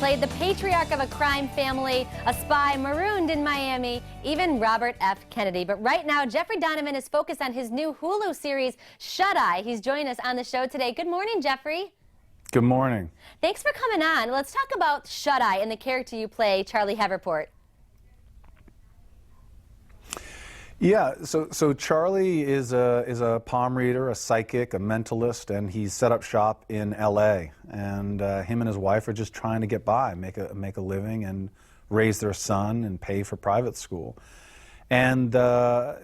played the patriarch of a crime family, a spy marooned in Miami, even Robert F. Kennedy. But right now, Jeffery Donovan is focused on his new Hulu series, Shut Eye. He's joining us on the show today. Good morning, Jeffrey. Good morning. Thanks for coming on. Let's talk about Shut Eye and the character you play, Charlie Haverport. Yeah, so Charlie is a palm reader, a psychic, a mentalist, and he's set up shop in L.A. And him and his wife are just trying to get by, make a living, and raise their son and pay for private school. And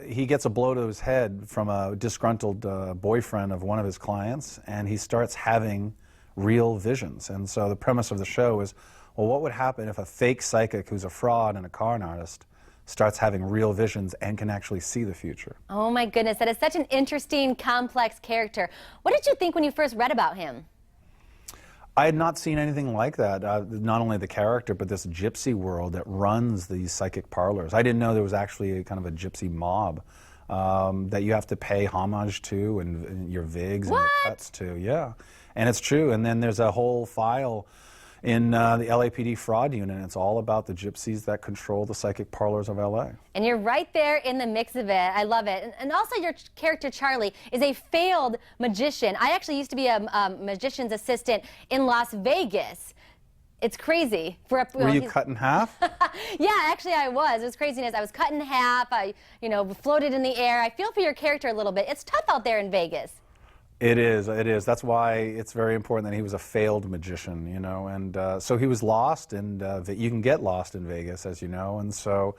he gets a blow to his head from a disgruntled boyfriend of one of his clients, and he starts having real visions. And so the premise of the show is, well, what would happen if a fake psychic who's a fraud and a con artist starts having real visions and can actually see the future? Oh my goodness, that is such an interesting, complex character. What did you think when you first read about him? I had not seen anything like that. Not only the character, but this gypsy world that runs these psychic parlors. I didn't know there was actually a kind of a gypsy mob that you have to pay homage to, and your vigs and your cuts to. Yeah, and it's true. And then there's a whole file in the LAPD fraud unit. It's all about the gypsies that control the psychic parlors of LA. And you're right there in the mix of it. I love it. And also your character, Charlie, is a failed magician. I actually used to be a magician's assistant in Las Vegas. It's crazy. Were you cut in half? Yeah, actually I was. It was craziness. I was cut in half. I, floated in the air. I feel for your character a little bit. It's tough out there in Vegas. It is. That's why it's very important that he was a failed magician, and so he was lost, and you can get lost in Vegas, as you know, and so,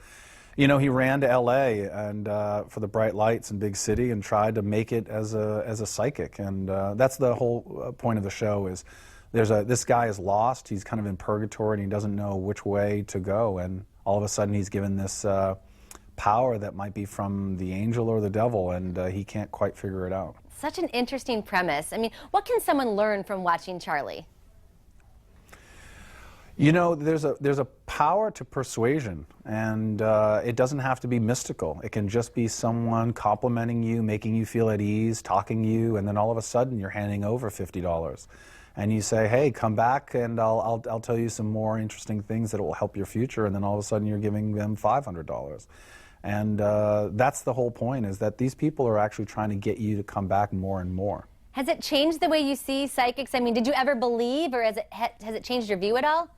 he ran to L.A. and for the bright lights and big city and tried to make it as a psychic, and that's the whole point of the show is this guy is lost, he's kind of in purgatory, and he doesn't know which way to go, and all of a sudden he's given this power that might be from the angel or the devil, and he can't quite figure it out. Such an interesting premise. I mean, what can someone learn from watching Charlie? There's a power to persuasion, and it doesn't have to be mystical. It can just be someone complimenting you, making you feel at ease, talking to you, and then all of a sudden you're handing over $50. And you say, hey, come back and I'll tell you some more interesting things that will help your future, and then all of a sudden you're giving them $500. And that's the whole point, is that these people are actually trying to get you to come back more and more. Has it changed the way you see psychics? I mean, did you ever believe, or has it changed your view at all?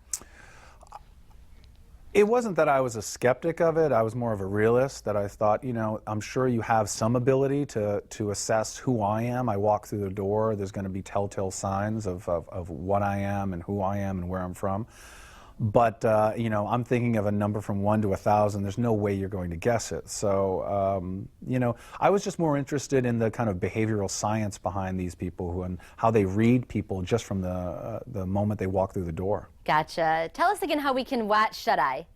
It wasn't that I was a skeptic of it. I was more of a realist, that I thought, I'm sure you have some ability to assess who I am. I walk through the door, there's going to be telltale signs of what I am and who I am and where I'm from. But, I'm thinking of a number from 1 to 1,000. There's no way you're going to guess it. So, I was just more interested in the kind of behavioral science behind these people and how they read people just from the moment they walk through the door. Gotcha. Tell us again how we can watch Shut Eye.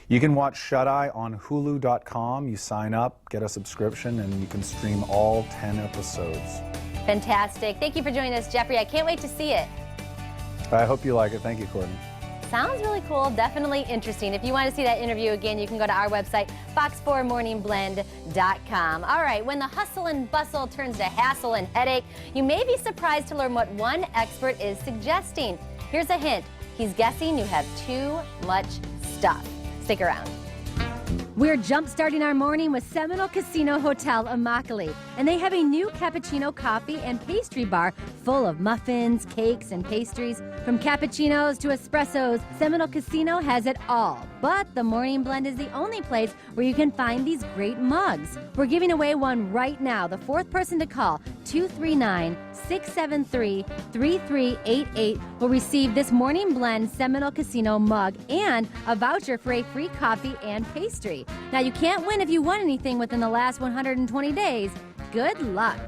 You can watch Shut Eye on Hulu.com. You sign up, get a subscription, and you can stream all 10 episodes. Fantastic. Thank you for joining us, Jeffrey. I can't wait to see it. I hope you like it. Thank you, Courtney. Sounds really cool. Definitely interesting. If you want to see that interview again, you can go to our website, fox4morningblend.com. All right, when the hustle and bustle turns to hassle and headache, you may be surprised to learn what one expert is suggesting. Here's a hint. He's guessing you have too much stuff. Stick around. We're jump-starting our morning with Seminole Casino Hotel Immokalee, and they have a new cappuccino coffee and pastry bar full of muffins, cakes, and pastries. From cappuccinos to espressos, Seminole Casino has it all. But the Morning Blend is the only place where you can find these great mugs. We're giving away one right now. The fourth person to call, 239-673-3388, will receive this Morning Blend Seminole Casino mug and a voucher for a free coffee and pastry. Now, you can't win if you won anything within the last 120 days. Good luck.